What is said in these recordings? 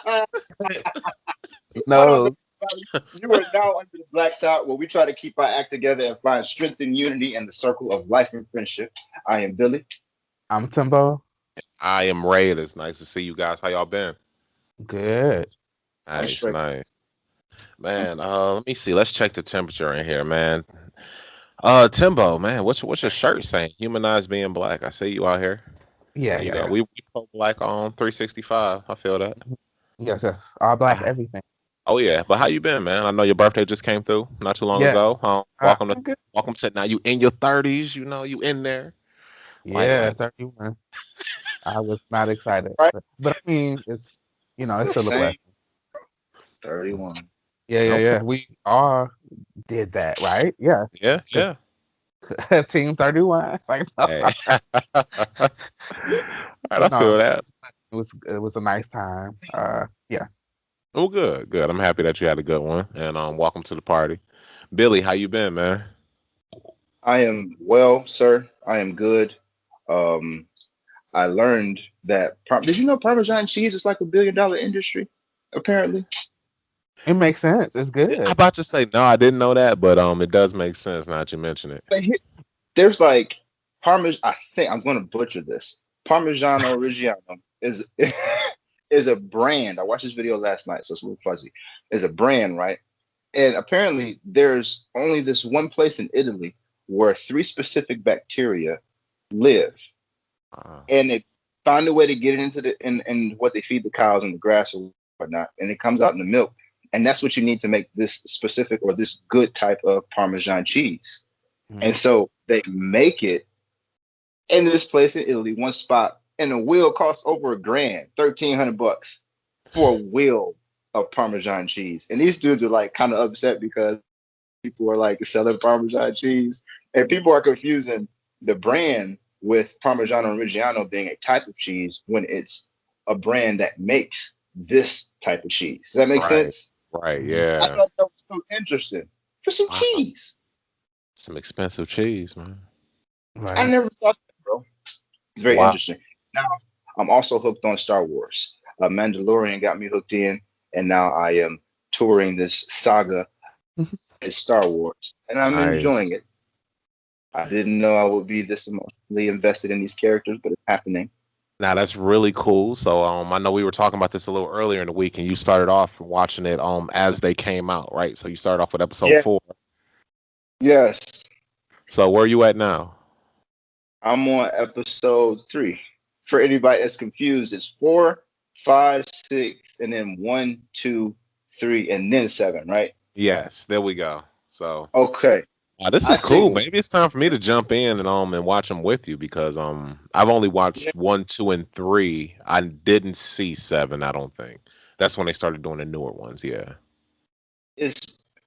What up, No. everybody? You are now under the Black Top, where we try to keep our act together and find strength and unity in the circle of life and friendship. I am Billy. I'm Timbo. I am Ray. It's nice to see you guys. How y'all been? Good. I'm Nice, straight. nice. I'm Man, let me see. Let's check the temperature in here, man. Timbo, man, what's your shirt saying? Humanize being black. I see you out here. Yeah, You yeah, know, yeah. we pro black on 365. I feel that. Mhm. Yes, yes. All black, Ah, everything. oh yeah, but how you been, man? I know your birthday just came through not too long Yeah. ago. Welcome to Good. now. You in your 30s, you know, you in there. Yeah, Like 31. I was not excited, right. but I mean, it's still a Same. blessing. 31. Yeah, yeah, okay, yeah. We all did that, right? Yeah, yeah, because yeah. Team 31. It's like, no. Hey, all right, I But no, feel that. it was a nice time. Yeah. Oh, good, good. I'm happy that you had a good one, and welcome to the party, Billy. How you been, man? I am well, sir. I am good. Um, I learned that. Did you know Parmesan cheese is like $1 billion industry? Apparently. It makes sense. It's I'm good. about to say no, I didn't know that, but it does make sense now that you mention it. But there's like Parmesan. I think I'm going to butcher this. Parmigiano Reggiano is is a brand. I watched this video last night, so it's a little fuzzy. Is a brand, right? And apparently, there's only this one place in Italy where three specific bacteria live, Uh, and they find a way to get it into in what they feed the cows and the grass or whatnot, and it comes out in the milk. And that's what you need to make this specific or this good type of Parmesan cheese. And Mhm. so they make it in this place in Italy, one spot, and a wheel costs over a grand, $1,300 for a wheel of Parmesan cheese. And these dudes are like kind of upset because people are like selling Parmesan cheese, and people are confusing the brand with Parmigiano Reggiano being a type of cheese when it's a brand that makes this type of cheese. Does that make right, sense? right, Mhm. I yeah. thought that was so interesting. For some Wow, cheese. some expensive cheese, man. I Right. never thought that, bro. It's very Wow, interesting. Now, I'm also hooked on Star Wars. Mandalorian got me hooked in, and now I am touring this saga. It's Star Wars, and I'm enjoying nice. it. I didn't know I would be this emotionally invested in these characters, but it's happening. Now that's really cool. So I know we were talking about this a little earlier in the week, and you started off watching it as they came out, right? So you started off with episode Yeah, 4. yes. So where are you at now? I'm on episode 3. For anybody that's confused, it's 4, 5, 6, and then 1, 2, 3, and then 7, right? Yes, there we go. So Okay. this I is think cool. what's Maybe it's time for me to jump in and watch them with you because I've only yeah, watched 1, 2, and 3. I didn't see 7. I don't think that's when they started doing the newer ones. Yeah. it's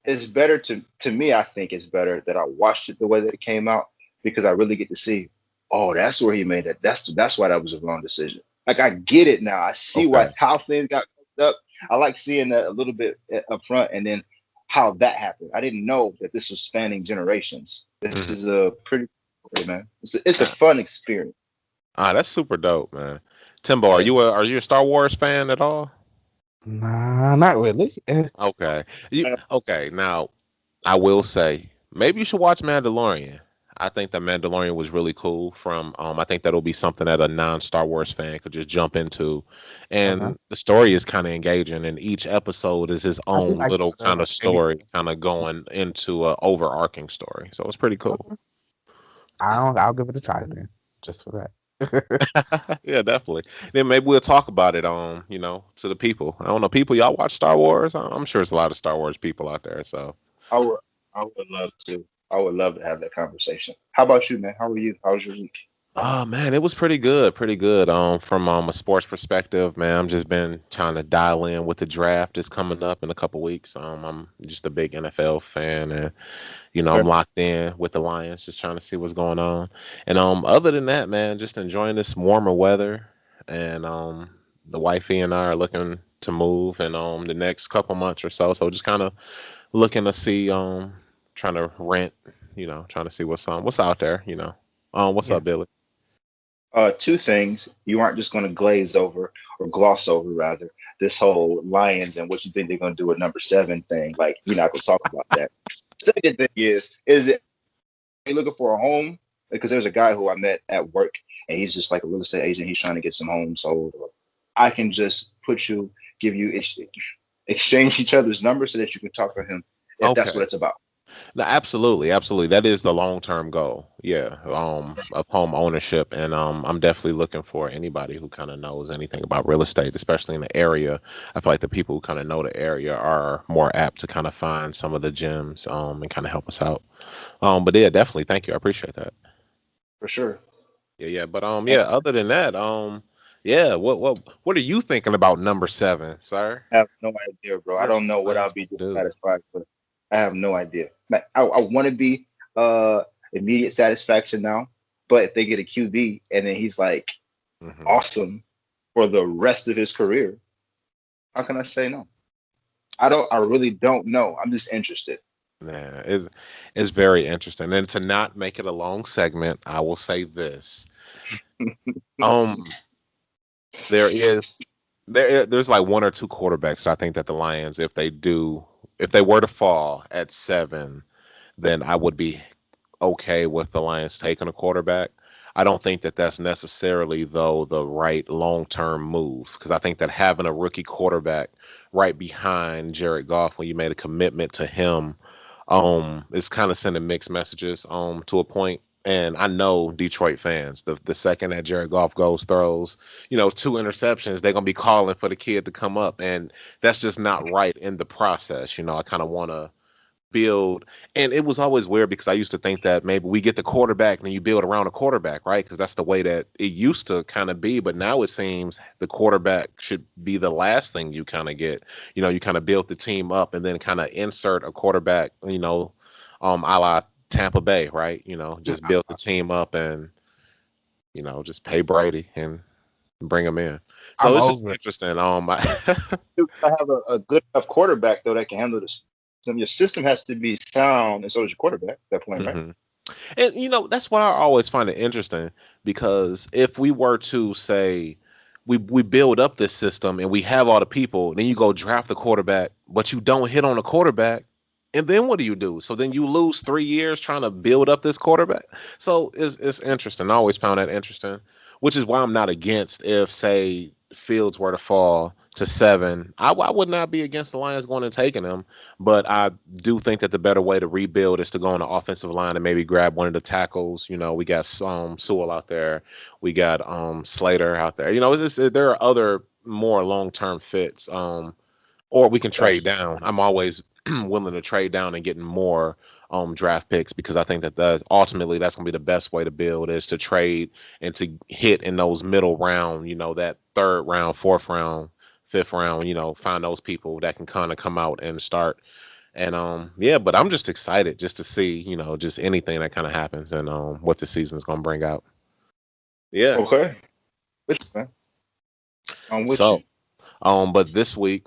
it's better to me. I think it's better that I watched it the way that it came out because I really get to see. Oh, that's where he made it. That's why that was a wrong decision. Like I get it now. I see why Okay. how things got fucked up. I like seeing that a little bit up front, and then how that happened. I didn't know that this was spanning generations. This Hmm. is a pretty story, man. It's a fun experience. That's super dope, man. Timbo, Yeah. are you a Star Wars fan at all? Nah, not really. Okay. Okay, now I will say maybe you should watch Mandalorian. I think that Mandalorian was really cool from I think that'll be something that a non-Star Wars fan could just jump into. Okay. And the story is kind of engaging and each episode is his I do own like little kind the of engagement. story kind of going into a overarching story. So it's pretty cool. Okay. I'll give it a try then, just for that. Yeah, definitely. Then maybe we'll talk about it to the people. I don't know, people, y'all watch Star Wars? I'm sure there's a lot of Star Wars people out there. So, I would I would love to. I would love to have that conversation. How about you, man? How are you? How was your week? oh man, it was pretty good, pretty good. From a sports perspective, man, I'm just been trying to dial in with the draft that's coming up in a couple weeks. I'm just a big NFL fan, and I'm Okay. locked in with the Lions, just trying to see what's going on. And other than that, man, just enjoying this warmer weather, and the wifey and I are looking to move in the next couple months or so. So just kind of looking to see trying to rent, trying to see what's out there. What's Yeah. up, Billy? Two things. You aren't just going to glaze over or gloss over, rather, this whole Lions and what you think they're going to do at number seven thing. Like, you're not going to talk about that. Second thing is it you're looking for a home? Because there's a guy who I met at work, and he's just like a real estate agent. He's trying to get some homes sold. I can just give you, exchange each other's numbers so that you can talk to him if that's what Okay. it's about. No, absolutely, absolutely. That is the long term goal. Yeah, of home ownership, and I'm definitely looking for anybody who kind of knows anything about real estate, especially in the area. I feel like the people who kind of know the area are more apt to kind of find some of the gems, and kind of help us out. But yeah, definitely. Thank you. I appreciate that. For sure. Yeah, yeah. But And yeah. Other than that, yeah. What are you thinking about number seven, sir? I have no idea, bro. I What are don't these know what I'll lions be gonna do? dissatisfied with. I have no idea. Like, I want to be uh immediate satisfaction now, but if they get a QB and then he's like Hmm. awesome for the rest of his career, how can I say no? I don't. I really don't know. I'm just interested. Yeah, it's very interesting. And to not make it a long segment, I will say this. Um, there is there's like one or two quarterbacks I think that the Lions, if they were to fall at seven, then I would be okay with the Lions taking a quarterback. I don't think that that's necessarily though the right long-term move because I think that having a rookie quarterback right behind Jared Goff when you made a commitment to him is kind of sending mixed messages to a point. And I know Detroit fans, the second that Jared Goff throws, two interceptions, they're gonna be calling for the kid to come up, and that's just not right in the process. I kind of want to build. And it was always weird because I used to think that maybe we get the quarterback and then you build around a quarterback, right? Because that's the way that it used to kind of be. But now it seems the quarterback should be the last thing you kind of get. You kind of build the team up and then kind of insert a quarterback, a la Tampa Bay, right? Just build the team up and, just pay Brady and bring him in. So I'm it's just over it. interesting. You gotta have a good enough quarterback though that can handle the system. Your system has to be sound, and so does your quarterback at that point, right? Mhm. And that's why I always find it interesting because if we were to say we build up this system and we have all the people, then you go draft the quarterback, but you don't hit on a quarterback, and then what do you do? So then you lose 3 years trying to build up this quarterback. So it's interesting. I always found that interesting, which is why I'm not against if say Fields were to fall to seven. I would not be against the Lions going and taking him, but I do think that the better way to rebuild is to go on the offensive line and maybe grab one of the tackles. We got Sewell out there, we got Slater out there. There are other more long term fits. Or we can trade Gotcha. down. I'm always willing to trade down and getting more draft picks because I think that ultimately that's going to be the best way to build is to trade and to hit in those middle round, that third round, fourth round, fifth round, find those people that can kind of come out and start. And yeah, but I'm just excited just to see, just anything that kind of happens and what the season is going to bring out. Yeah. Okay. With you, man. I'm with you. So, but this week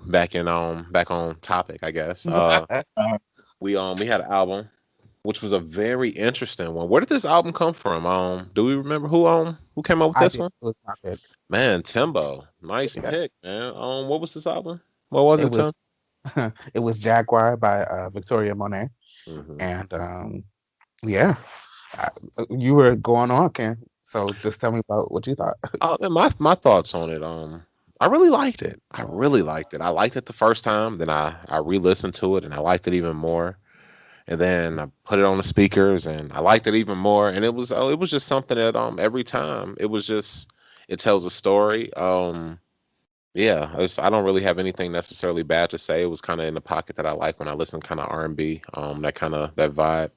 back on topic, I guess. Uh, We had an album which was a very interesting one. Where did this album come from? Do we remember who came up with I this did. one? It was my pick. Man, Timbo. Nice Yeah, pick, man. What was this album? What was it it, was. Tim? It was Jaguar by Victoria Monet, Hmm. and yeah, I, you were going on, Ken. So just tell me about what you thought. Oh, and my thoughts on it. I really liked it. I really liked it. I liked it the first time. Then I re-listened to it and I liked it even more. And then I put it on the speakers and I liked it even more. And it was just something that every time it tells a story. Yeah, I don't really have anything necessarily bad to say. It was kind of in the pocket that I like when I listen kind of R&B, that kind of that vibe.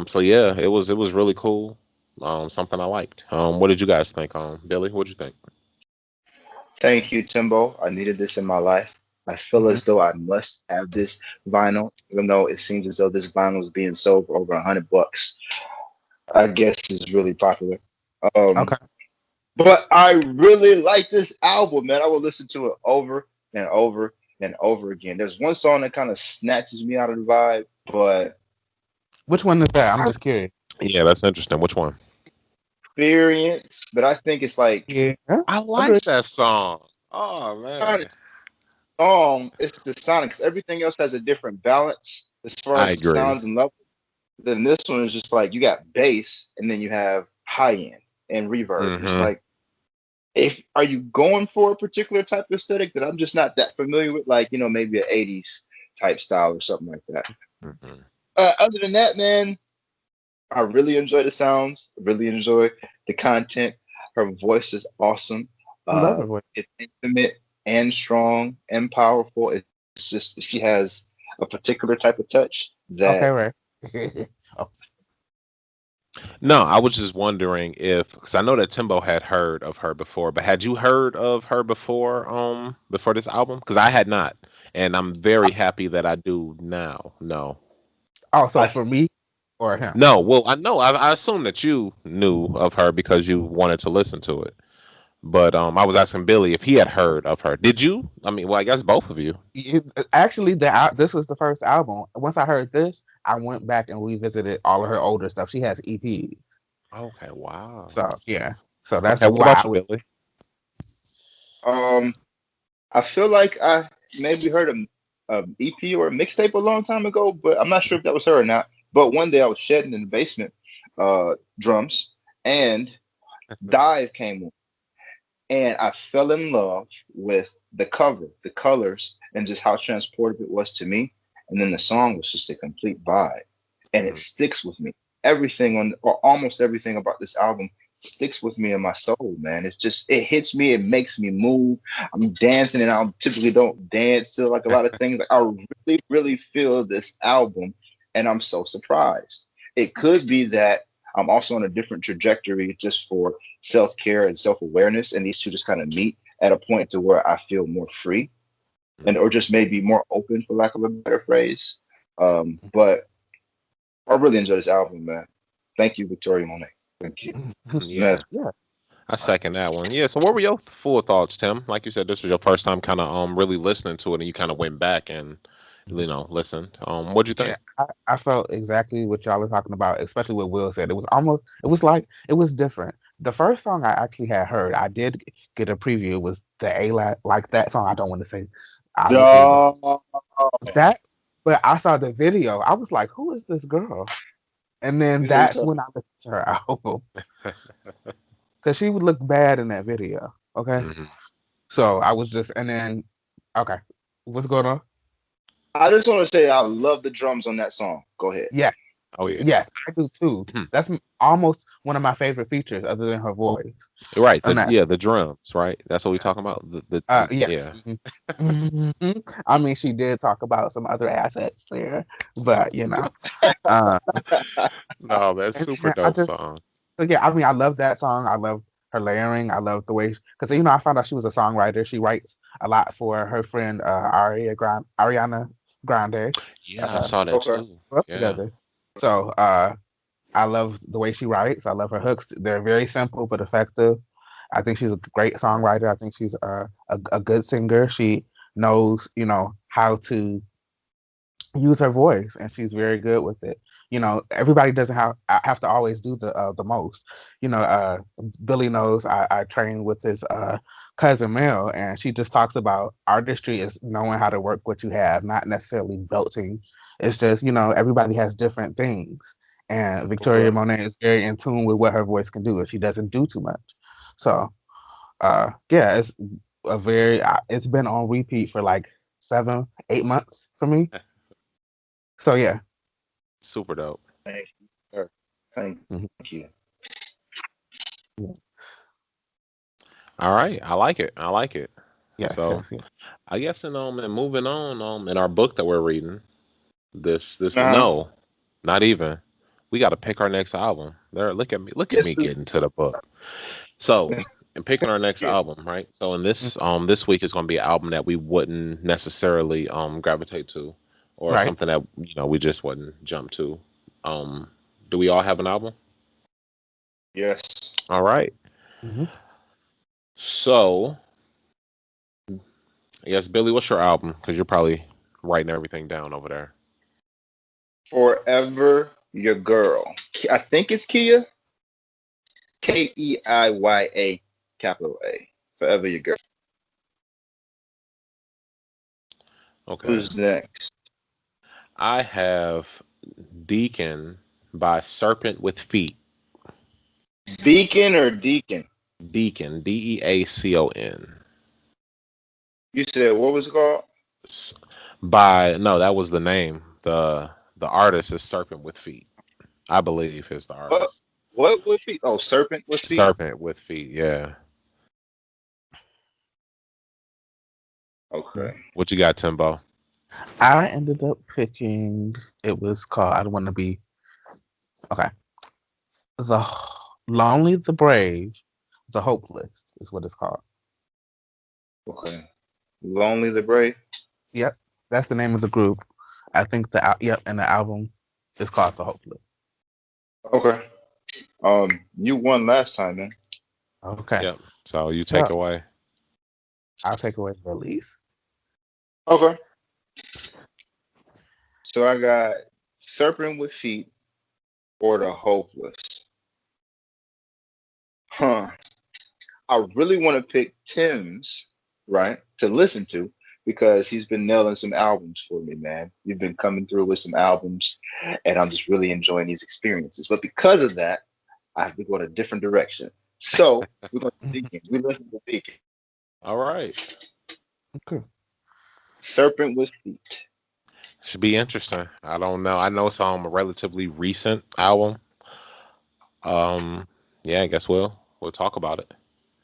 So yeah, it was really cool. Something I liked. What did you guys think? Billy, what did you think? Thank you, Timbo. I needed this in my life. I feel Mhm. as though I must have this vinyl, even though it seems as though this vinyl is being sold for over $100. I guess it's really popular. Um, Okay. but I really like this album, man. I will listen to it over and over and over again. There's one song that kind of snatches me out of the vibe, but Which one is that? I'm just curious. Yeah, that's interesting. Which one? experience, but I think it's like Yeah, I agree. like that song. Oh not man, a song, it's the sonics. Everything else has a different balance as far I as agree. sounds and level. Then this one is just like you got bass and then you have high end and reverb. It's Mm-hmm. like if are you going for a particular type of aesthetic that I'm just not that familiar with, like maybe an '80s type style or something like that. Mm-hmm. Other than that, man, I really enjoy the sounds. Really enjoy the content. Her voice is awesome. I love her voice. It's intimate and strong and powerful. It's just she has a particular type of touch that Okay, right. Oh, No, I was just wondering if, because I know that Timbo had heard of her before, but had you heard of her before this album? Because I had not, and I'm very happy that I do now. No, oh, so I for me or him? no. Well, I know. I assume that you knew of her because you wanted to listen to it. But I was asking Billy if he had heard of her. Did you? I mean, well, I guess both of you. Actually, this was the first album. Once I heard this, I went back and revisited all of her older stuff. She has EPs, Okay, wow. so yeah. So that's Okay, what why about I you, would. Billy? um I feel like I maybe heard a EP or a mixtape a long time ago, but I'm not sure if that was her or not. But one day I was shedding in the basement, drums, and Dive came on, and I fell in love with the cover, the colors, and just how transportive it was to me. And then the song was just a complete vibe, and it Mhm. sticks with me. Everything on, or almost everything about this album sticks with me in my soul, man. It's just it hits me, it makes me move. I'm dancing, and I typically don't dance to like a lot of things. Like I really, really feel this album, and I'm so surprised. It could be that I'm also on a different trajectory just for self care and self awareness, and these two just kind of meet at a point to where I feel more free and or just maybe more open, for lack of a better phrase. But I really enjoy this album, man. Thank you, Victoria Monet. Thank you. Yeah, Yes. Yeah, I second that one. Yeah. So, what were your full thoughts, Tim? Like you said, this was your first time kind of really listening to it, and you kind of went back and listened. What'd you yeah. think? I felt exactly what y'all are talking about, especially what Will said. It was like, it was different. The first song I actually had heard, I did get a preview. It was the A like that song. I don't want to say, obviously, Dog. that, but I saw the video. I was like, who is this girl? And then This is that's her. when I listened to her album because she would look bad in that video. Okay. Hmm. So I was just, and then, okay, what's going on? I just want to say I love the drums on that song. Go ahead. Yeah, Oh yeah. yes, I do too. Mhm. That's almost one of my favorite features, other than her voice. You're right. On that, The drums, right? That's what we're talking about. yes. Yeah. I mean, she did talk about some other assets there, but uh, No, that's and super then I dope just, song. so yeah, I mean, I love that song. I love her layering. I love the way, because I found out she was a songwriter. She writes a lot for her friend Ariana Grande. Yeah, I Uh, saw that Okay. too. grew up Yeah. together. So I love the way she writes. I love her hooks. They're very simple but effective. I think she's a great songwriter. I think she's a good singer. She knows, how to use her voice, and she's very good with it. Everybody doesn't have to always do the most. Billy knows I train with his cousin Mel, and she just talks about artistry is knowing how to work what you have, not necessarily belting. It's just everybody has different things, and Victoria Okay. Monet is very in tune with what her voice can do, and she doesn't do too much. So yeah, it's been on repeat for like 7, 8 months for me. So yeah. Super dope. Thank you, sir. Thank Mhm. you. Yeah. All right. I like it. I like it. Yes, So yes, yes. I guess and moving on, in our book that we're reading, this Uh-huh. no, not even. We got to pick our next album. There, look at Yes, me please. getting to the book. So, in picking our next Yeah. album, right? So in Mm. this week is going to be an album that we wouldn't necessarily gravitate to, or Right. something that we just wouldn't jump to. Um, do we all have an album? Yes. All right. Hmm. So I guess Billy, what's your album? Because you're probably writing everything down over there. Forever Your Girl. I think it's Kia. Keiya, capital A. Forever your girl. Okay. Who's next? I have Deacon by Serpent with Feet. Beacon or Deacon? Deacon, Deacon. You said what was it called? By no, that was the name. The artist is Serpent with Feet. I believe is the What? artist. What with feet? Oh, serpent with feet. Serpent with Feet. Yeah. Okay. What you got, Timbo? I ended up picking. It was called. I don't want to be okay. The Lonely, the Brave, the Hopeless is what it's called. Okay. Lonely the Brave. Yep, that's the name of the group. I think and the album is called The Hopeless. Okay. You won last time, man. Okay, Yep. So you take so away. I'll take away the release. Okay. So I got serpent with feet or the hopeless. Huh. I really want to pick Tim's, right, to listen to because he's been nailing some albums for me, man. You've been coming through with some albums, and I'm just really enjoying these experiences. But because of that, I have to go in a different direction. So we're going to Deacon. We listen to Deacon. All right. Okay. Serpent with feet. Should be interesting. I don't know. I know it's a relatively recent album. Yeah, I guess we'll talk about it.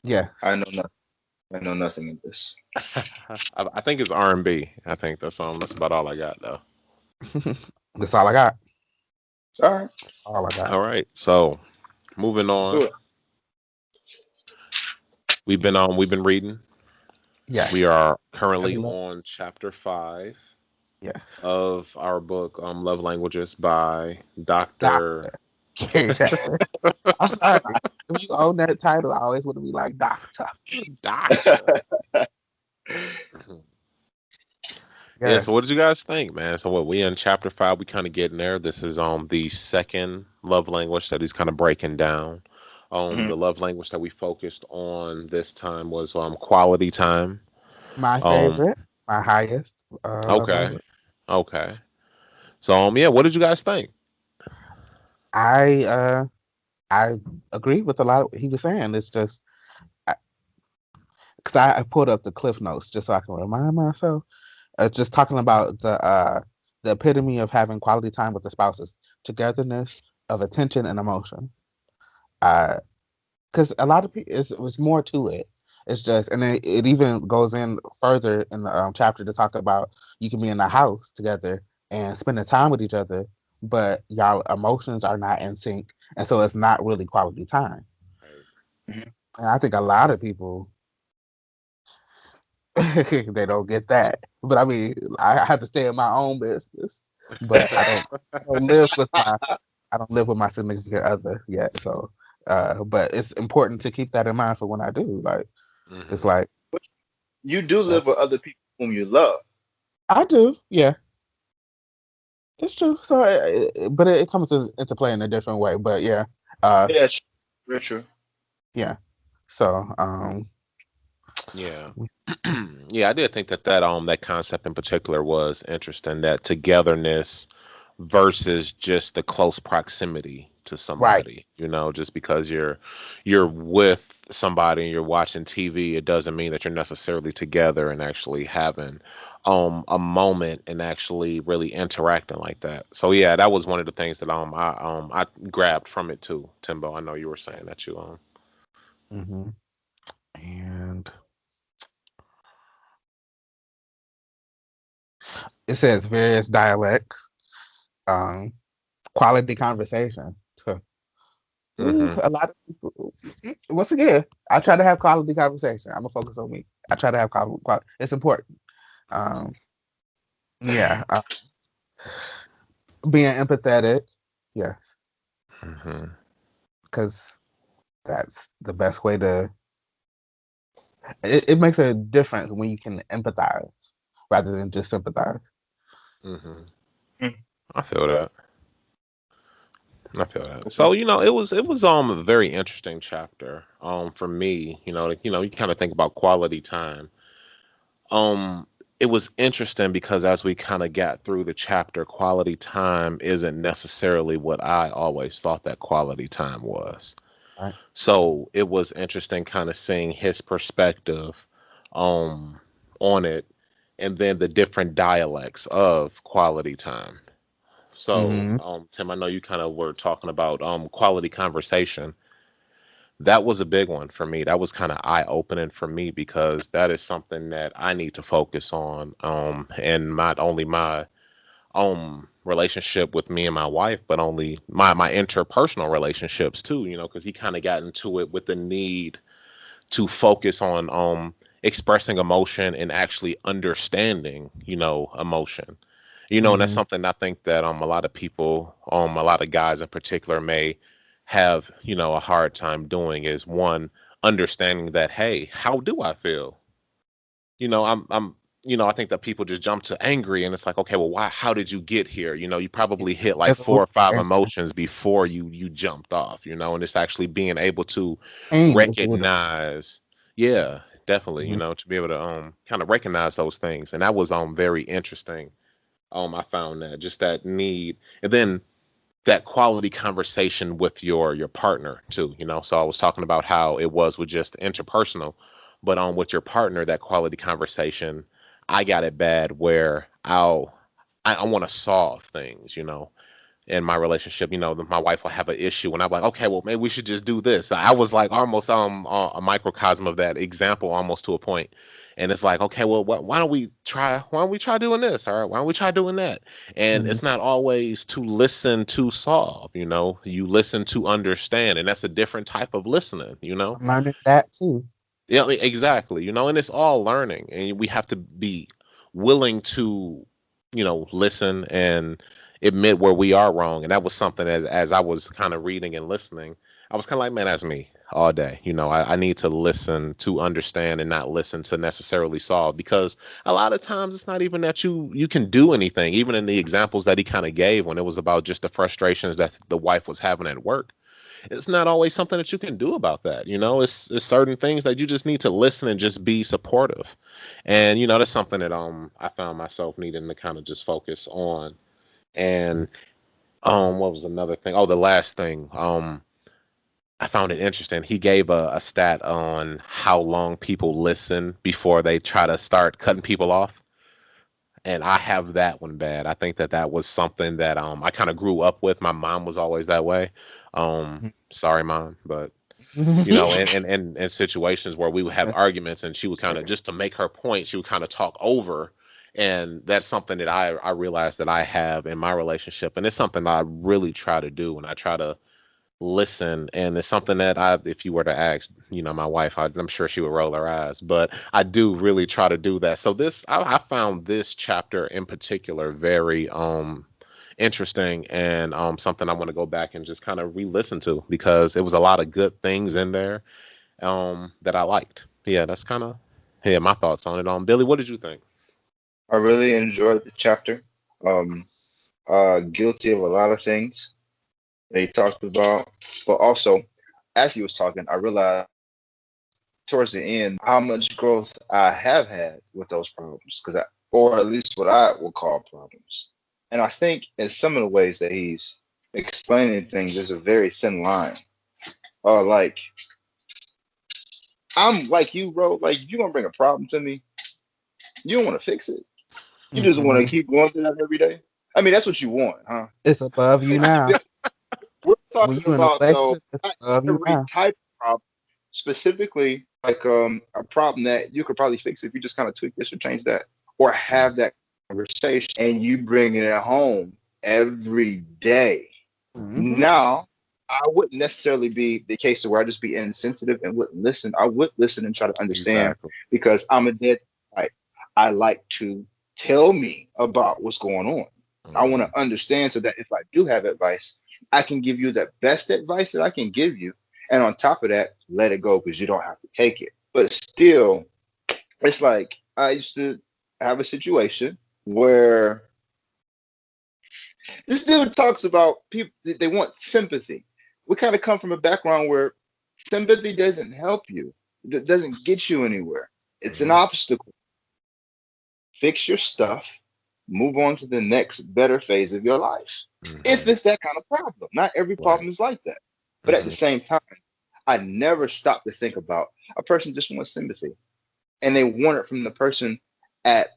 Yeah, I know nothing. I know nothing of this. I think it's R&B. I think that's about all I got though. that's all I got. All right, All I got. All right. So moving do on. it. We've been reading. We Yes. are currently Heavy love. on chapter 5 Yes. of our book, Love Languages by Dr. Doctor. Exactly. I'm sorry. If you own that title, I always want to be like Doctor. Doctor. Yeah, so what Yes. did you guys think, man? So what we in chapter 5, we kind of getting there. This is the second love language that he's kind of breaking down. Mhm. The love language that we focused on this time was quality time. My Um, favorite, my highest love okay. language. Okay. So yeah, what did you guys think? I uh I agree with a lot of what he was saying. It's just because I pulled up the cliff notes just so I can remind myself. Just talking about the epitome of having quality time with the spouses, togetherness of attention and emotion. Because a lot of people, it was more to it. It's just, and it even goes in further in the chapter to talk about you can be in the house together and spending time with each other, but y'all emotions are not in sync, and so it's not really quality time. Right. Mhm. And I think a lot of people they don't get that. But I mean, I have to stay in my own business, but I don't live with my I don't live with my significant other yet. So, but it's important to keep that in mind for when I do. Like, it's Hmm. like You do uh, live with other people whom you love. I do, yeah, it's true. So, but it comes into play in a different way. But yeah, uh, Yeah, true. Very true. yeah. So, Yeah. Yeah, I did think that concept in particular was interesting, that togetherness versus just the close proximity to right. somebody. Just because you're with somebody and you're watching TV, it doesn't mean that you're necessarily together and actually having a moment and actually really interacting like that. So yeah, that was one of the things that I grabbed from it too, Timbo. I know you were saying that you hmm And it says various dialects, um, quality conversation. So, ooh, hmm a lot of people. Once again, I try to have quality conversation. I'm gonna focus on me. I try to have quality. It's important. Um, yeah, being empathetic. Yes, hmm because that's the best way to. It makes a difference when you can empathize rather than just sympathize. hmm Mhm. I feel that. I feel that. Okay. So it was a very interesting chapter for me. You kind of think about quality time. Um, it was interesting because as we kind of got through the chapter, quality time isn't necessarily what I always thought that quality time was. Right. So it was interesting kind of seeing his perspective um on it, and then the different dialects of quality time. So, Mm-hmm. Tim, I know you kind of were talking about quality conversation. That was a big one for me. That was kind of eye-opening for me because that is something that I need to focus on. And not only my relationship with me and my wife, but only my interpersonal relationships too, because he kind of got into it with the need to focus on expressing emotion and actually understanding, emotion. And that's Mm-hmm. something I think that a lot of people, a lot of guys in particular may have, a hard time doing is one, understanding that, hey, how do I feel? I think that people just jump to angry and it's like, okay, well, why, how did you get here? You probably hit like There's a four lot or five of emotions before you jumped off, and it's actually being able to pain is what. recognize, yeah, definitely, Mhm. to be able to kind of recognize those things. And that was very interesting. I found that just that need, and then that quality conversation with your partner too. So I was talking about how it was with just interpersonal, but with your partner, that quality conversation, I got it bad where I want to solve things, in my relationship. My wife will have an issue, and I'm like, okay, well, maybe we should just do this. I was like almost a microcosm of that example, almost to a point. And it's like, okay, well, why don't we try? Why don't we try doing this? All right, why don't we try doing that? And Mhm. it's not always to listen to solve. You listen to understand, and that's a different type of listening. I'm learning that too. Yeah, exactly. And it's all learning, and we have to be willing to, listen and admit where we are wrong. And that was something as I was kind of reading and listening, I was kind of like, man, that's me all day. I need to listen to understand and not listen to necessarily solve, because a lot of times it's not even that you can do anything. Even in the examples that he kind of gave when it was about just the frustrations that the wife was having at work, it's not always something that you can do about that. It's certain things that you just need to listen and just be supportive. And that's something that I found myself needing to kind of just focus on. And what was another thing? Oh, the last thing. I found it interesting. He gave a stat on how long people listen before they try to start cutting people off. And I have that one bad. I think that that was something that I kind of grew up with. My mom was always that way. Sorry, mom, but in situations where we would have arguments and she would kind of, just to make her point, she would kind of talk over. And that's something that I realized that I have in my relationship. And it's something that I really try to do. And I try to listen. And it's something that if you were to ask, my wife, I'm sure she would roll her eyes, but I do really try to do that. So I found this chapter in particular very, interesting, and something I want to go back and just kind of re-listen to, because it was a lot of good things in there that I liked. Yeah, that's kind of, yeah, my thoughts on it. Billy, what did you think? I really enjoyed the chapter. Um, guilty of a lot of things that he talked about, but also as he was talking, I realized towards the end how much growth I have had with those problems, because or at least what I would call problems. And I think in some of the ways that he's explaining things, there's a very thin line. Like I'm like you, bro. Like you gonna bring a problem to me, you don't want to fix it. You just want to Mhm. keep going through that every day. I mean, that's what you want, huh? It's above you now. We're When talking you in a about though, relationship, it's not above you every now. type of problem, specifically like a problem that you could probably fix if you just kind of tweak this or change that, or have that conversation and you bring it home every day. Hmm. Now, I wouldn't necessarily be the case where I just be insensitive and wouldn't listen. I would listen and try to understand, Exactly. because I'm a dead type. I like to tell me about what's going on. I want Hmm. to understand so that if I do have advice, I can give you the best advice that I can give you. And on top of that, let it go because you don't have to take it. But still, it's like I used to have a situation where This dude talks about people, they want sympathy. We kind of come from a background where sympathy doesn't help you, it doesn't get you anywhere. It's an Mm-hmm. obstacle. Fix your stuff, move on to the next better phase of your life. If Mm-hmm. it's that kind of problem, not every Right. problem is like that. But at the Mm-hmm. same time, I never stop to think about a person just wants sympathy and they want it from the person at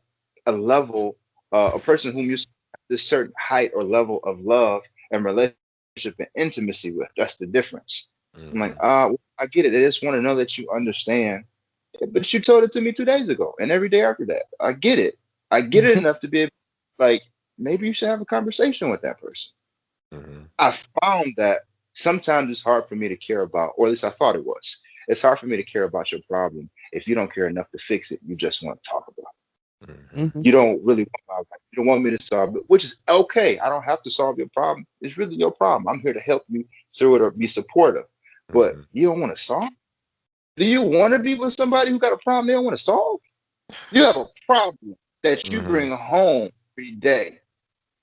a level, a person whom you have this certain height or level of love and relationship and intimacy with. That's the difference. I'm like, Mm-hmm. I get it. I just want to know that you understand. But you told it to me 2 days ago, and every day after that, I get it. I get it enough to be able, like, maybe you should have a conversation with that person. Mm-hmm. I found that sometimes it's hard for me to care about, or at least I thought it was. It's hard for me to care about your problem if you don't care enough to fix it. You just want to talk about it. Mm-hmm. Mhm. You don't really want my life. You don't want me to solve it, which is okay. I don't have to solve your problem. It's really your problem. I'm here to help you through it or be supportive. But Mm-hmm. you don't want to solve? Do you want to be with somebody who got a problem they don't want to solve? You have a problem that you Mm-hmm. bring home every day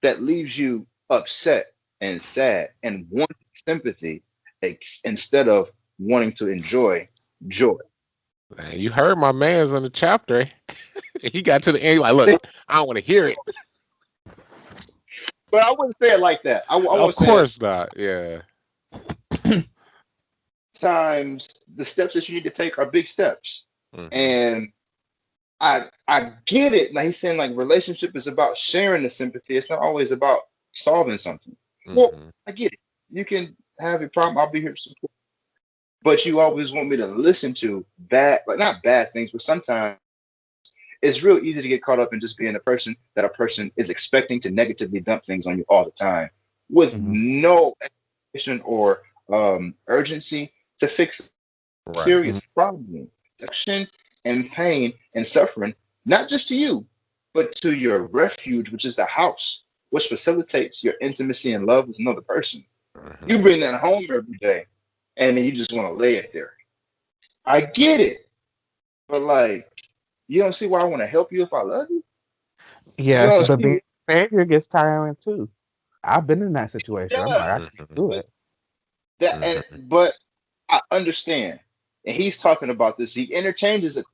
that leaves you upset and sad and wanting sympathy instead of wanting to enjoy joy. Man, you heard my man's in the chapter. He got to the end. Like, look, I don't want to hear it. But I wouldn't say it like that. I Of won't say it. course not. Yeah. Times the steps that you need to take are big steps. Mm-hmm. And I get it. Like he's saying, like relationship is about sharing the sympathy. It's not always about solving something. Well, Mm-hmm. I get it. You can have a problem. I'll be here to support. But you always want me to listen to bad, like not bad things, but sometimes it's real easy to get caught up in just being a person that a person is expecting to negatively dump things on you all the time with Mhm. no expectation or urgency to fix Right. Mhm. serious problem, depression and pain and suffering, not just to you, but to your refuge, which is the house, which facilitates your intimacy and love with another person. Mm-hmm. You bring that home every day and then you just want to lay it there. I get it, but like, you don't see why I want to help you if I love you? You Yes, don't but see, being a savior gets tiring too. I've been in that situation. I'm yeah, like, I can't Mm-hmm. do but it. that, Mm-hmm. but I understand. And he's talking about this. He interchanges it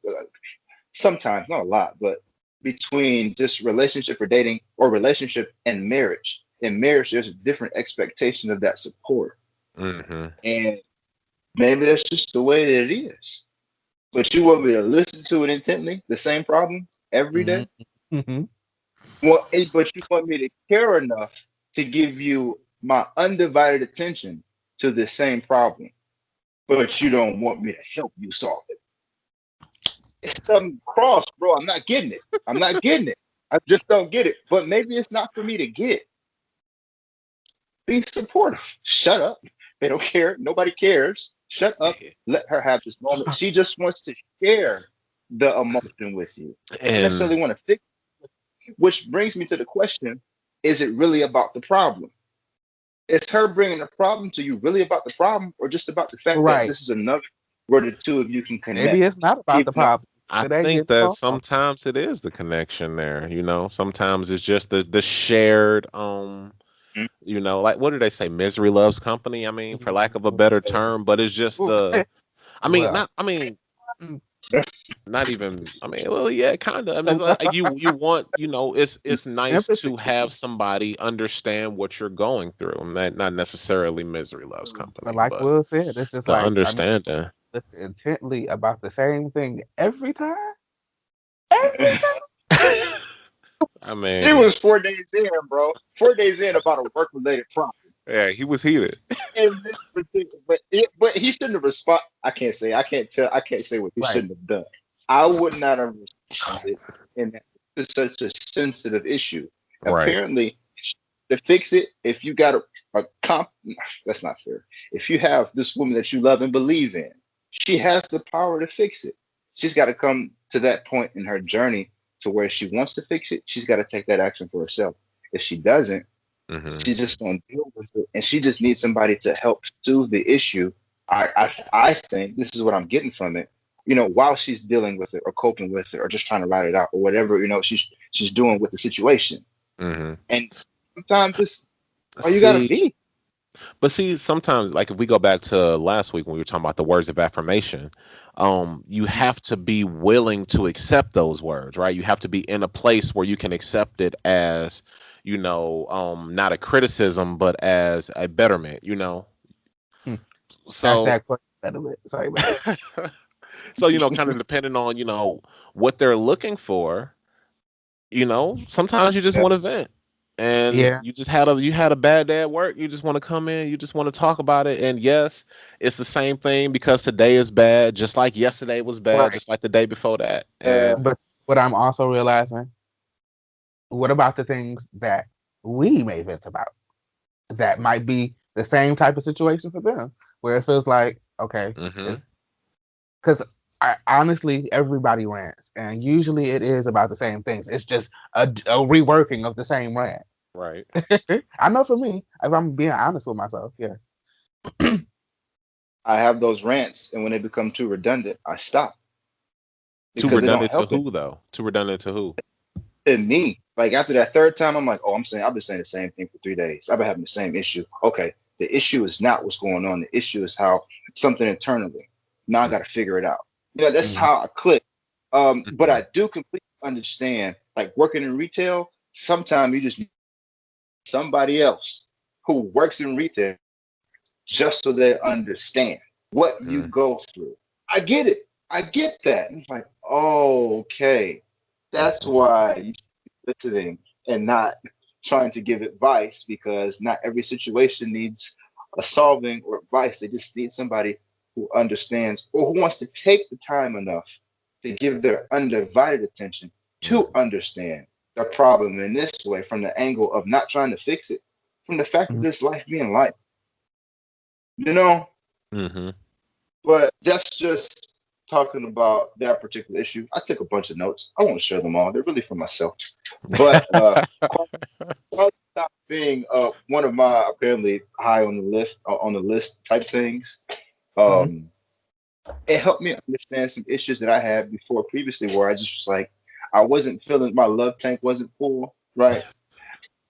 sometimes, not a lot, but between just relationship or dating or relationship and marriage. In marriage, there's a different expectation of that support. Mm-hmm. And maybe that's just the way that it is. But you want me to listen to it intently, the same problem every Mhm. day? Mhm. Well, but you want me to care enough to give you my undivided attention to the same problem, but you don't want me to help you solve it. It's some cross, bro. I'm not getting it. I'm not getting it. I just don't get it. But maybe it's not for me to get. Be supportive. Shut up. They don't care. Nobody cares. Shut up. Let her have this moment. She just wants to share the emotion with you. She doesn't And necessarily want to fix it, which brings me to the question, is it really about the problem? Is her bringing the problem to you really about the problem or just about the fact that Right. this is another where the two of you can Maybe connect? it's not about Even the though, problem. I It ain't think getting that solved. sometimes it is the connection there, you know. Sometimes it's just the shared mm, you know, like what do they say? Misery loves company. I mean, for lack of a better Mhm. term, but it's just the I mean, Well, not I mean, mm, not even I mean, well, yeah, kind of. I mean, it's like you want, you know, it's nice empathy. to have somebody understand what you're going through. And not necessarily misery loves But company, like but Will said, it's just the like I need understanding. to listen intently about the same thing every time. Every time. I she mean, was 4 days in, bro. 4 days in about a work related problem. yeah, he was heated. In this particular, but he shouldn't have responded. I can't say. I can't tell. I can't say what he Right. shouldn't have done. I would not have responded in that. It's such a sensitive issue. Right. Apparently, to fix it, if you got a comp, that's not fair. If you have this woman that you love and believe in, she has the power to fix it. She's got to come to that point in her journey to where she wants to fix it. She's got to take that action for herself. If she doesn't, Hmm. she's just going to deal with it, and she just needs somebody to help soothe the issue. I think this is what I'm getting from it. You know, while she's dealing with it or coping with it or just trying to write it out or whatever, you know, she's doing with the situation. Hmm. And Sometimes this all you gotta See, be. but see, sometimes, like if we go back to last week when we were talking about the words of affirmation, you have to be willing to accept those words, right? You have to be in a place where you can accept it as, not a criticism, but as a betterment, Hmm. So, Hashtag question betterment. Sorry about that. so kind of depending on what they're looking for. Sometimes you just Yeah. want to vent, and Yeah. you had a bad day at work. You just want to come in. You just want to talk about it. And yes, it's the same thing because today is bad, just like yesterday was bad, Right. just like the day before that. Uh, And But what I'm also realizing, what about the things that we may vent about that might be the same type of situation for them, where it feels like, okay, hmm it's because I honestly everybody rants, and usually it is about the same things. It's just a reworking of the same rant. right, I know for me, if I'm being honest with myself, yeah. I have those rants, and when they become too redundant, I stop too because they don't redundant to help it. who though? Too redundant to who? And me, like after that third time, I'm like, oh, I've been saying the same thing for 3 days. I've been having the same issue. Okay, the issue is not what's going on. The issue is how something internally. Now I got to figure it out. That's Mhm. how I click. But hmm I do completely understand. Like working in retail, sometimes you just need somebody else who works in retail just so they understand what you hmm go through. I get it. I get that. And it's like, oh, okay. That's hmm why you should be listening and not trying to give advice because not every situation needs a solving or advice. They just need somebody who understands or who wants to take the time enough to give their undivided attention to understand the problem in this way from the angle of not trying to fix it, from the fact that Mhm. this life being life, you know? hmm But that's just talking about that particular issue. I took a bunch of notes. I won't share them all. They're really for myself. But quality time being one of my apparently high on the list type things. Mhm. Um, it helped me understand some issues that I had before previously, where I just was like, I wasn't feeling my love tank wasn't full, right?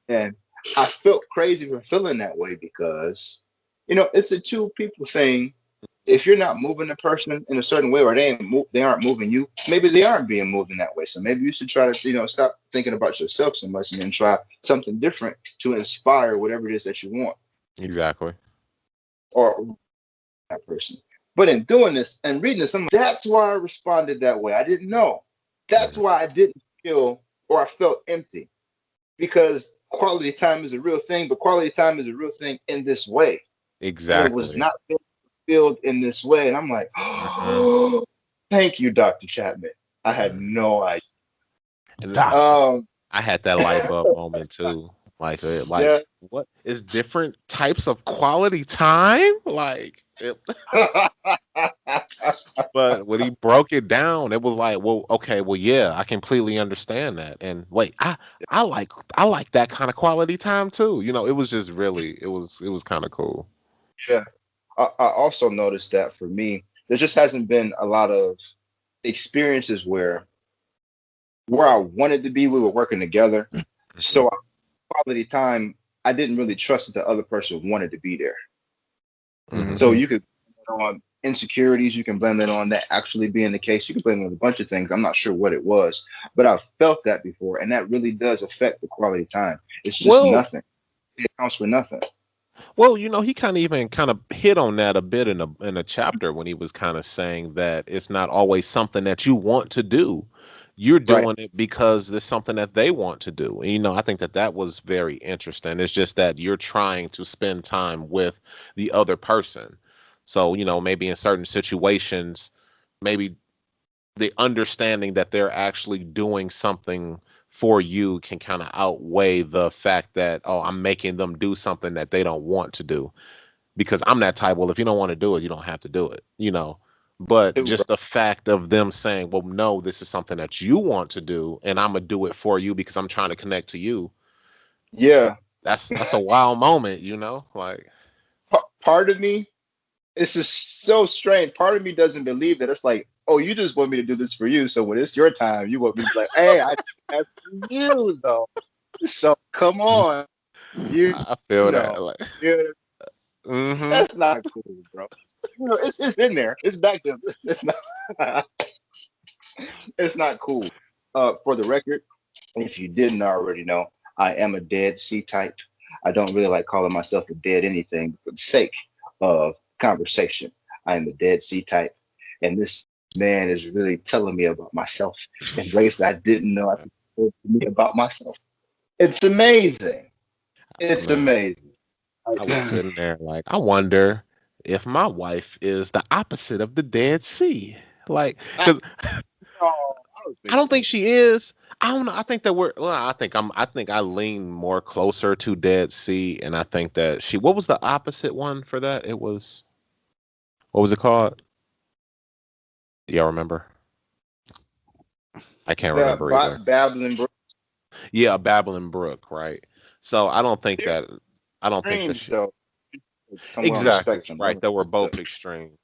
And I felt crazy for feeling that way because, it's a two people thing. If you're not moving the person in a certain way or they aren't moving you, maybe they aren't being moved in that way. So maybe you should try to, stop thinking about yourself so much and then try something different to inspire whatever it is that you want Exactly. or that person. But in doing this and reading this, that's why I responded that way. I didn't know. That's hmm why I didn't feel or I felt empty because quality time is a real thing, but quality time is a real thing in this way. And it was Exactly. not fulfilled in this way. And I'm like, hmm oh, thank you, Dr. Chapman. I had hmm no idea. And Doctor. I had that light bulb moment too. Like Yeah. what is different types of quality time? Like, but when he broke it down, it was like, well, okay, well, yeah, I completely understand that. And wait, I like I like that kind of quality time too. It was just really, it was kind of cool. Yeah. I also noticed that for me, there just hasn't been a lot of experiences where I wanted to be, we were working together. hmm So quality time, I didn't really trust that the other person wanted to be there. hmm So Mhm. you could blame it on insecurities, you can blame it on that actually being the case. You can blame it on a bunch of things. I'm not sure what it was, but I've felt that before, and that really does affect the quality time. It's just Well, nothing. It counts for nothing. he kind of hit on that a bit in a chapter when he was kind of saying that it's not always something that you want to do. You're Right. doing it because there's something that they want to do. And, I think that was very interesting. It's just that you're trying to spend time with the other person. So, maybe in certain situations, maybe the understanding that they're actually doing something for you can kind of outweigh the fact that, oh, I'm making them do something that they don't want to do, because I'm that type. Well, if you don't want to do it, you don't have to do it. But just the fact of them saying, well, no, this is something that you want to do, and I'm gonna do it for you because I'm trying to connect to you. Yeah. That's a wild moment. Like, Part of me, it's just so strange. Part of me doesn't believe that it's like, oh, you just want me to do this for you. So when it's your time, you want me to be like, hey, I did that for you, though. So come on. You, I you feel that. know, Like, yeah, mm-hmm. that's not cool, bro. It's in there. It's back there. It's not. It's not cool. For the record, if you didn't already know, I am a dead C type. I don't really like calling myself a dead anything, but for the sake of conversation, I am a dead C type. And this man is really telling me about myself in ways that I didn't know I could tell to me about myself. It's amazing. It's Man, amazing. I was sitting there like, I wonder if my wife is the opposite of the Dead Sea. Like, I, because I don't I think don't so. think she is. I don't know. I think that we're. Well, I think I lean more closer to Dead Sea, and I think that she. What was the opposite one for that? It was. What was it called? Do y'all remember? I can't The remember either. babbling brook, Yeah, Babbling Brook, right? So I don't think they're that. I don't think that extreme, she. so somewhere on the Exactly, spectrum. right. That we're both extremes.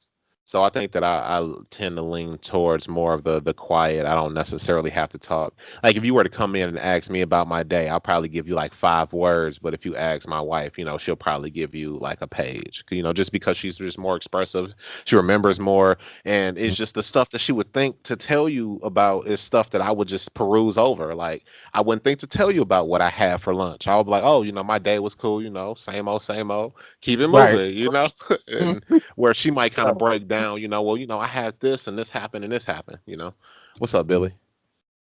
So I think that I tend to lean towards more of the quiet. I don't necessarily have to talk. Like if you were to come in and ask me about my day, I'll probably give you like 5 words. But if you ask my wife, she'll probably give you like a page. Just because she's just more expressive, she remembers more, and it's just the stuff that she would think to tell you about is stuff that I would just peruse over. Like I wouldn't think to tell you about what I had for lunch. I would be like, oh, my day was cool. Same old, keep it Right. moving. And where she might kind of break down, I had this and this happened and this happened. What's up, Billy?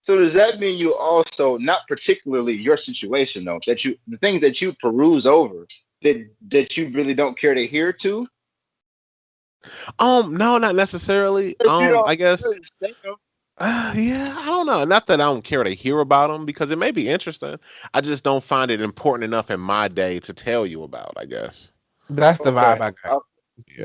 So does that mean you also, not particularly your situation though, that you the things that you peruse over that you really don't care to hear to? No, not necessarily. If you don't I guess. really say them, Yeah, I don't know. Not that I don't care to hear about them because it may be interesting. I just don't find it important enough in my day to tell you about, I guess. That's the vibe okay. I got.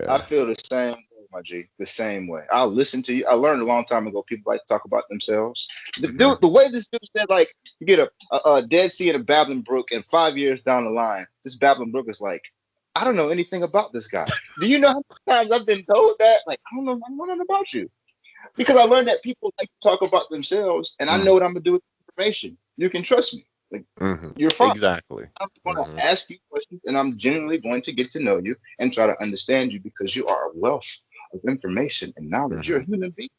I Yeah. feel the same way, my G. The same way. I'll listen to you. I learned a long time ago. People like to talk about themselves. The Hmm. dude, the way this dude said, like, you get a Dead Sea and a babbling brook, and 5 years down the line, this babbling brook is like, I don't know anything about this guy. Do you know how many times I've been told that? Like, I don't know nothing about you. Because I learned that people like to talk about themselves, and I know what I'm gonna do with the information. You can trust me. Like, Hmm. you're fine. Exactly. I'm going Hmm. to ask you questions, and I'm genuinely going to get to know you and try to understand you because you are a wealth of information and knowledge. You're Hmm. a human being.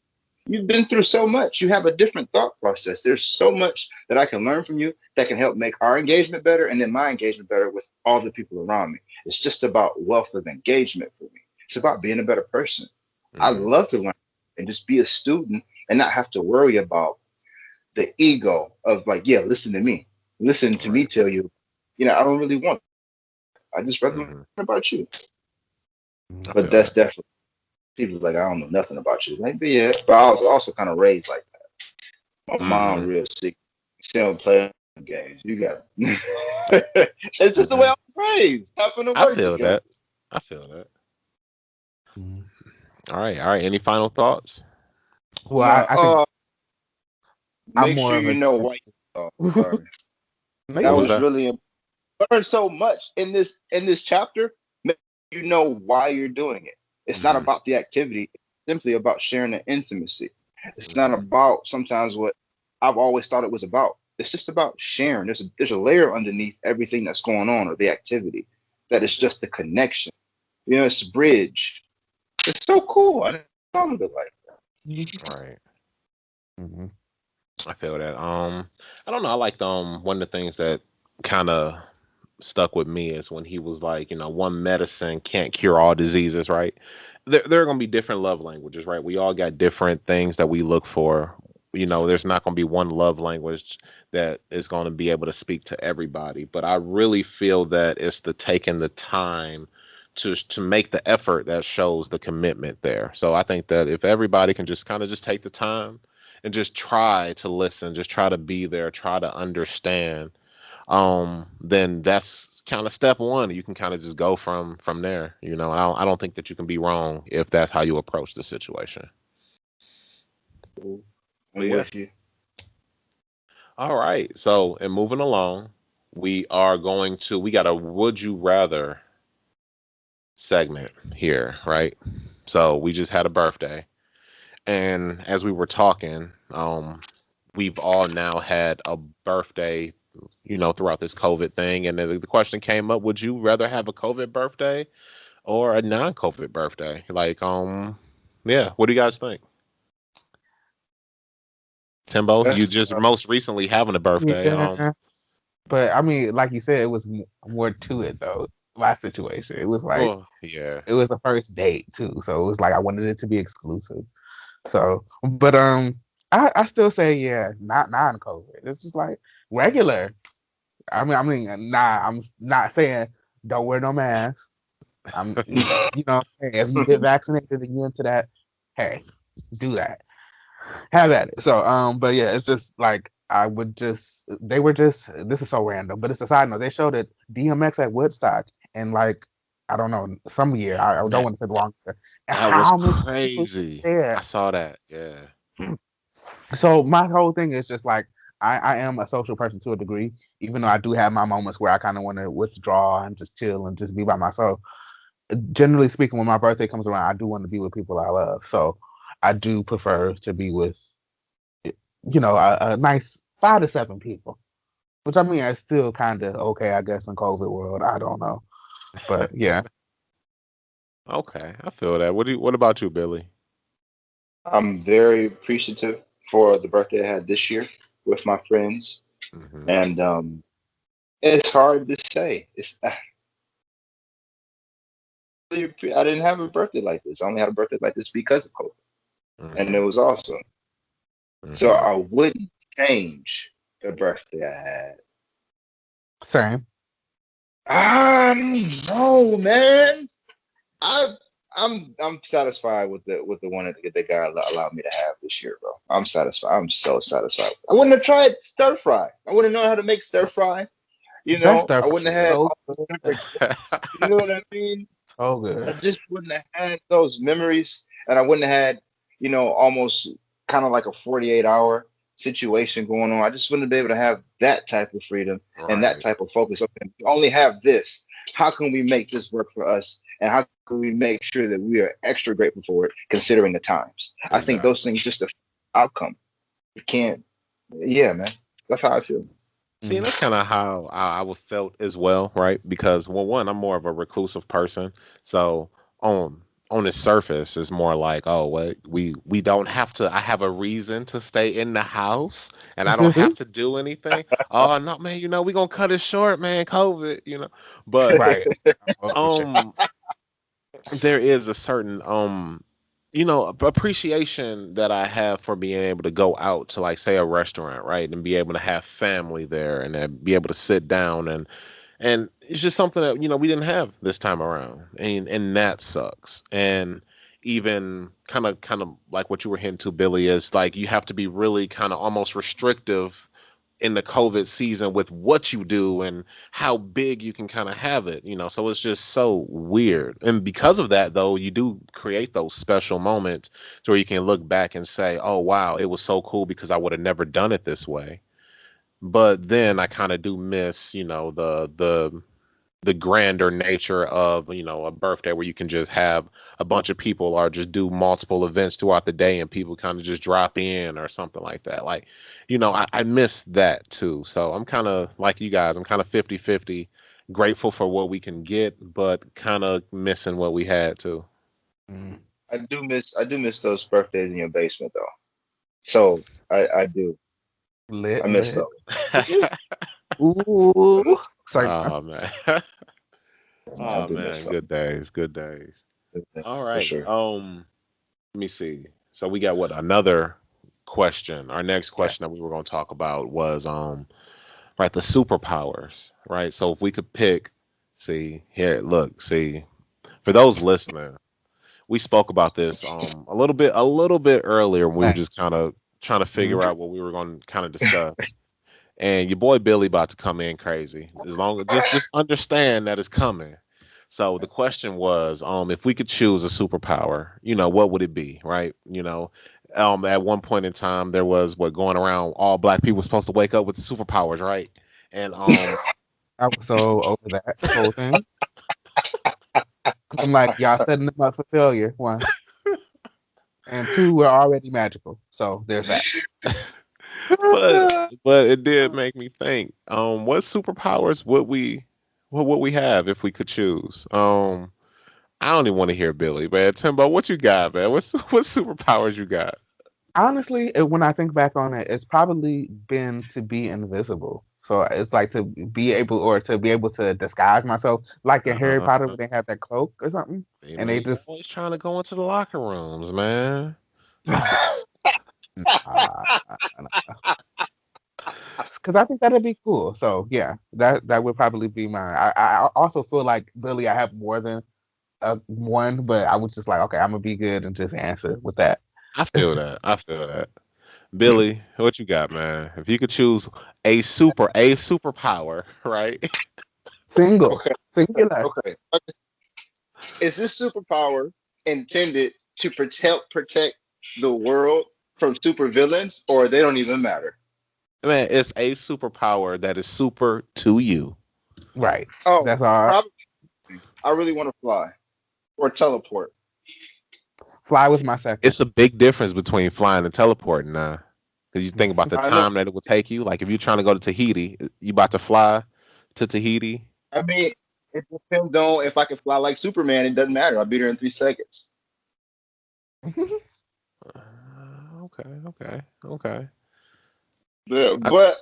You've been through so much. You have a different thought process. There's so much that I can learn from you that can help make our engagement better and then my engagement better with all the people around me. It's just about wealth of engagement for me. It's about being a better person. I Hmm. love to learn and just be a student and not have to worry about the ego of like, yeah, listen to me. Listen to me Right. tell you, I don't really want I just rather learn Hmm. about you. I But feel that's that. definitely people like I don't know nothing about you. Like, but yeah, but I was also kind of raised like that. My mom Hmm. real sick. She don't play games. You got it's just the way Hmm. I was raised. Having to I work feel together. that. I feel that. Mhm. All right. All right. Any final thoughts? Well, No, I think I'm make more sure of you a. know why. Oh, sorry. No, That What you was good. was that? really learn so much in this chapter. Make sure you know why you're doing it. It's not Hmm. about the activity. It's simply about sharing the intimacy. It's not Hmm. about sometimes what I've always thought it was about. It's just about sharing. There's a layer underneath everything that's going on or the activity that is just the connection. It's a bridge. It's so cool. I didn't thought of it like Right. Mhm. I feel that. I don't know. I like one of the things that kind of stuck with me is when he was like, one medicine can't cure all diseases, right? There are going to be different love languages, right? We all got different things that we look for. There's not going to be one love language that is going to be able to speak to everybody. But I really feel that it's the taking the time to make the effort that shows the commitment there. So I think that if everybody can just kind of just take the time and just try to listen, just try to be there, try to understand, then that's kind of step one. You can kind of just go from there. I don't think that you can be wrong if that's how you approach the situation. that. But I'm yeah. with you. All right. So, and moving along, we got a would you rather segment here, right? So we just had a birthday, and as we were talking, we've all now had a birthday, throughout this COVID thing. And the question came up: would you rather have a COVID birthday or a non-COVID birthday? Like, yeah. What do you guys think? Timbo, you That's just most recently having a birthday. Yeah, but I mean, like you said, it was more to it though. My situation, it was like Oh, yeah. it was a first date too, so it was like I wanted it to be exclusive. So, but I still say yeah, not non-COVID. It's just like regular. Nah, I'm not saying don't wear no mask. If you get vaccinated and you into that, hey, do that. Have at it. So, but yeah, it's just like they were just. This is so random, but it's a side note. They showed it DMX at Woodstock, and like I don't know, some year. I don't That want to say the wrong year. And that was how many people crazy. I there? saw that. Yeah. So my whole thing is just like I am a social person to a degree, even though I do have my moments where I kind of want to withdraw and just chill and just be by myself. Generally speaking, when my birthday comes around, I do want to be with people I love. So I do prefer to be with, a nice 5 to 7 people, which I mean, it's still kind of okay, I guess, in COVID world. I don't know. But yeah, Okay, I feel that. What about you, Billy? I'm very appreciative for the birthday I had this year with my friends, Hmm. and it's hard to say. I didn't have a birthday like this. I only had a birthday like this because of COVID, and it Hmm. was awesome. So Hmm. I wouldn't change the birthday I had. same. No, man. I I'm satisfied with the one that God allowed me to have this year, bro. I'm satisfied. I'm so satisfied. I wouldn't have tried stir fry. I wouldn't know how to make stir fry. That I stuff wouldn't have had so all the good, different cooks. You know what I mean? so I good. just wouldn't have had those memories, and I wouldn't have had, almost kind of like a 48-hour situation going on. I just wouldn't be able to have that type of freedom and that Right. type of focus. Okay, we only have this. How can we make this work for us? And how can we make sure that we are extra grateful for it, considering the times? I think those Exactly. things just the outcome. You can't. Yeah, man. That's how I feel. See, that's kind of how I would felt as well, right? Because well, one, I'm more of a reclusive person, so on on the surface, it's more like, oh, what we don't have to. I have a reason to stay in the house, and I don't have to do anything. Oh no, man, we gonna cut it short, man. COVID, but Right. Oh, yeah. um there is a certain appreciation that I have for being able to go out to, like, say, a restaurant, right, and be able to have family there and then be able to sit down, and it's just something that we didn't have this time around, and that sucks. And even kind of like what you were hinting to, Billy, is like you have to be really kind of almost restrictive in the COVID season with what you do and how big you can kind of have it, So it's just so weird. And because of that, though, you do create those special moments to where you can look back and say, oh, wow, it was so cool because I would have never done it this way. But then I kind of do miss, the grander nature of a birthday where you can just have a bunch of people or just do multiple events throughout the day and people kind of just drop in or something like that. Like, I miss that too. So I'm kind of like you guys. I'm kind of 50-50, grateful for what we can get, but kind of missing what we had too. Mm. I do miss those birthdays in your basement though. So I do. I Lit, miss lit. those. Ooh. It's like, Oh man. I Oh do miss man, those good days, good days. All for right. sure. Let me see. So we got what, another question. Our next yeah. question that we were going to talk about was right, the superpowers, right? So if we could pick, see here, look, see, for those listening, we spoke about this a little bit earlier when we were Like, just kind of trying to mhm. figure out what we were going to kind of discuss. And your boy Billy about to come in crazy. As long as just understand that it's coming. So the question was, if we could choose a superpower, what would it be, right? At one point in time there was what going around, all black people were supposed to wake up with the superpowers, right? And I was so over that whole thing. 'Cause I'm like, y'all setting them up for failure. One and two, we're already magical. So there's that. but it did make me think. What superpowers would we have if we could choose? I don't even want to hear Billy, man. Timbo, what you got, man? What superpowers you got? Honestly, when I think back on it, it's probably been to be invisible. So it's like to be able to disguise myself, like in Harry Potter Uh, when they had that cloak or something, you and know, they you just always trying to go into the locker rooms, man. uh, because I think that'd be cool. So yeah, that would probably be mine. I also feel like Billy, I have more than one, but I was just like, okay, I'm gonna be good and just answer with that. I feel that. I feel that. Billy, what you got, man? If you could choose a superpower, right? Single, Okay, singular. okay. Is this superpower intended to protect the world from supervillains, or they don't even matter? Man, it's a superpower that is super to you. Right. Oh, That's all. probably. I really want to fly or teleport. Fly was my second. It's a big difference between flying and teleporting now. Because you think about the I know. time that it will take you. Like if you're trying to go to Tahiti, you about to fly to Tahiti. I mean, it depends on if I can fly like Superman. It doesn't matter. I'll be there in 3 seconds. Okay. Yeah, I, but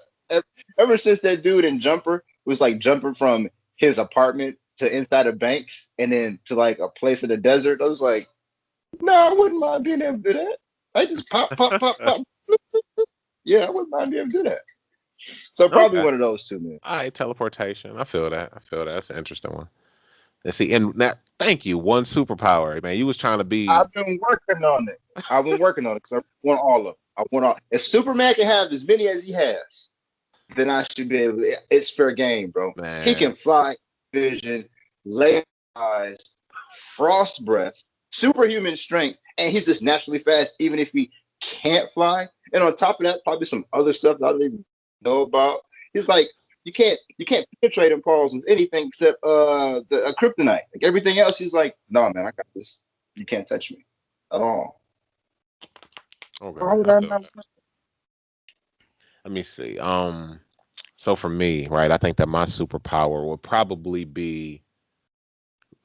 ever since that dude in Jumper was like jumping from his apartment to inside of banks and then to like a place in the desert, I was like, no, I wouldn't mind being able to do that. I just pop. Yeah, I wouldn't mind being able to do that. So probably okay. one of those two, man. All right, teleportation. I feel that. I feel that. That's an interesting one. And see, and that. Thank you. One superpower, man. You was trying to be. I've been working on it. I've been working on it because I want all of them. I want all. If Superman can have as many as he has, then I should be able to. It's fair game, bro. He Man, can fly, vision, laser eyes, frost breath, superhuman strength, and he's just naturally fast, even if he can't fly. And on top of that, probably some other stuff that I don't even know about. He's like, you can't penetrate him, Pauls, with anything except the kryptonite. Like everything else, he's like, no, man, I got this. You can't touch me at all. Why okay. would I I feel not? that. Let me see. So for me, right, I think that my superpower would probably be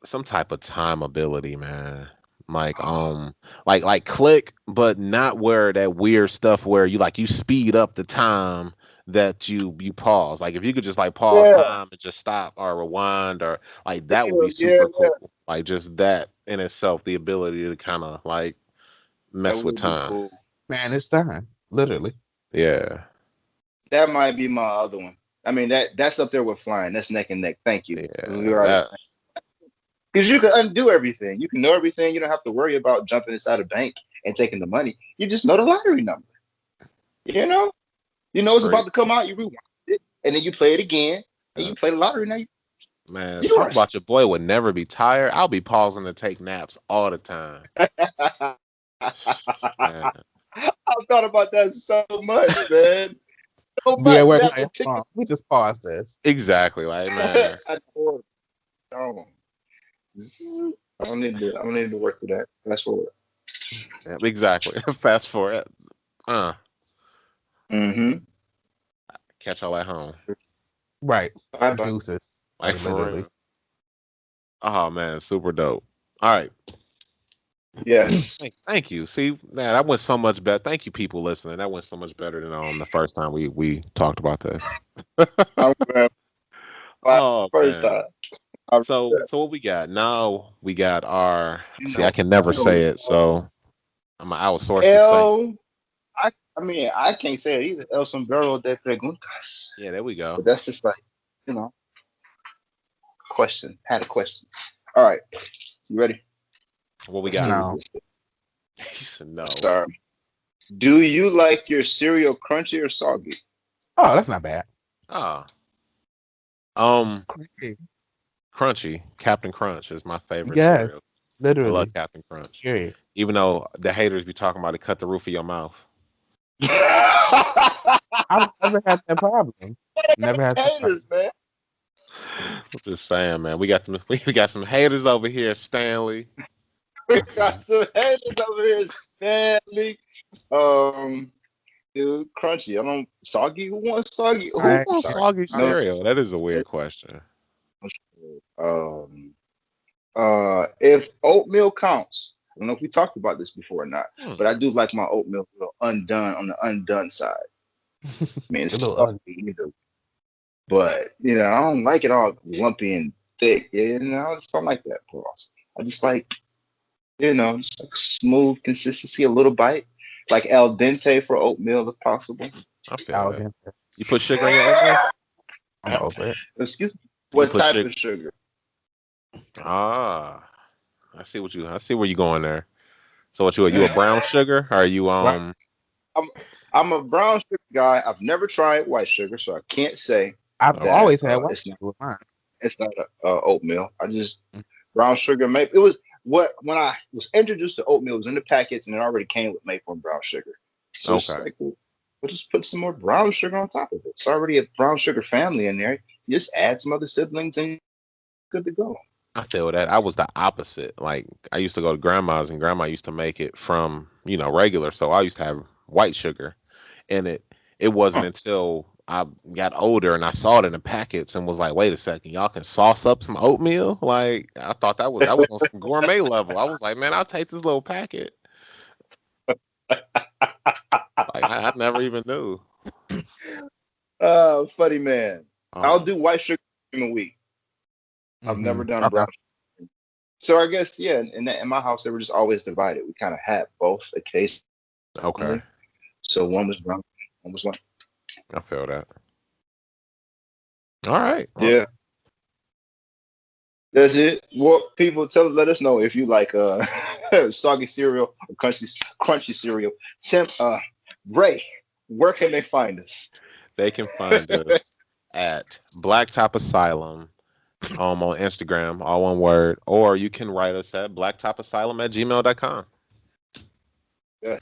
some type of time ability, man. Like like click, but not where that weird stuff where you speed up the time that you pause. Like if you could just like pause Yeah, time and just stop or rewind or like that would yeah, be yeah, super yeah. cool. Like just that in itself, the ability to kind of like That mess with would be time. cool. Man, it's time. Literally. Yeah. That might be my other one. I mean, that's up there with flying. That's neck and neck. Thank you. Because we Yeah. already That because you can undo everything. You can know everything. You don't have to worry about jumping inside a bank and taking the money. You just know the lottery number. You know, you know it's about great. to come out. You rewind it, and then you play it again, and Yeah. you play the lottery. Now Man, you talk are. about your boy would never be tired. I'll be pausing to take naps all the time. Man. I've thought about that so much, man. So Be at much work that like, particular. hold on, we just pause this. Exactly. Like, man. I don't. I don't need to. I don't need to work for that. That's for Yeah, exactly. Fast forward. Uh, it. catch y'all at home. Right. Bye bye. Deuces. Like Like for literally. real. Oh man, super dope. All right. Yes. Thank you. See, man, that went so much better. Thank you, people listening. That went so much better than the first time we talked about this. I'm glad. Oh First man. time. I, So what we got? Now we got our you see, I know, can never you know, say it, so I'm gonna outsource the saying. El. I mean, I can't say it either. El sombrero de preguntas. Yeah, there we go. But that's just like, you know, question. Had a question. All right. You ready? What we Let's see got? what No. this is. He said no. Sorry. Do you like your cereal crunchy or soggy? Oh, that's not bad. Ah. Um, Crunchy. Crunchy. Captain Crunch is my favorite Yes. cereal. I love Literally. Captain Crunch. Period. Even though the haters be talking about it cut the roof of your mouth. I've never had that problem. Never had that Haters, problem. man. I'm just saying, man. We got some haters over here, Stanley. We got some haters over here, Stanley. Um, Dude, crunchy. I don't soggy. Who wants soggy? Who I, wants Sorry. soggy No. cereal? That is a weird question. Um. If oatmeal counts, I don't know if we talked about this before or not, Hmm. but I do like my oatmeal a little undone on the undone side. I mean, a it's little soggy either, but I don't like it all lumpy and thick. I just don't like that, boss. I just like, just like smooth consistency, a little bite, like al dente for oatmeal if possible. I feel out that. there. You put sugar in your oatmeal? I'm over it. Excuse me. You What put type sugar? of sugar? Ah, I see where you going there. So what you a brown sugar? Or are you Right. I'm I'm a brown sugar guy. I've never tried white sugar, so I can't say I've okay. that always had white it's not sugar with mine. oatmeal. I just brown sugar. Maybe it was when I was introduced to oatmeal. It was in the packets and it already came with maple and brown sugar. So it's just Okay. like we'll just put some more brown sugar on top of it. It's already a brown sugar family in there. You just add some other siblings and good to go. I feel that. I was the opposite. Like I used to go to grandma's and grandma used to make it from, regular. So I used to have white sugar. And it wasn't Huh. until I got older and I saw it in the packets and was like, wait a second, y'all can sauce up some oatmeal? Like I thought that was on some gourmet level. I was like, man, I'll take this little packet. Like I never even knew. Funny man. I'll Um, do white sugar in a week. I've never done Okay. brown. So I guess in my house they were just always divided. We kind of had both occasionally. okay. So one was brown, one was white. I feel that. All right. Well, Yeah, that's it. Well, people let us know if you like soggy cereal or crunchy cereal. Ray, where can they find us? they can find us at Blacktop Asylum on Instagram, all one word, or you can write us at blacktopassylum@gmail.com. Yes.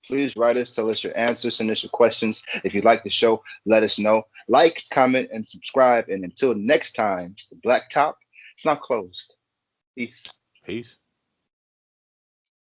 Please write us, tell us your answers, send us your questions. If you like the show, let us know. Like, comment, and subscribe. And until next time, the Black Top, it's not closed. Peace. Peace.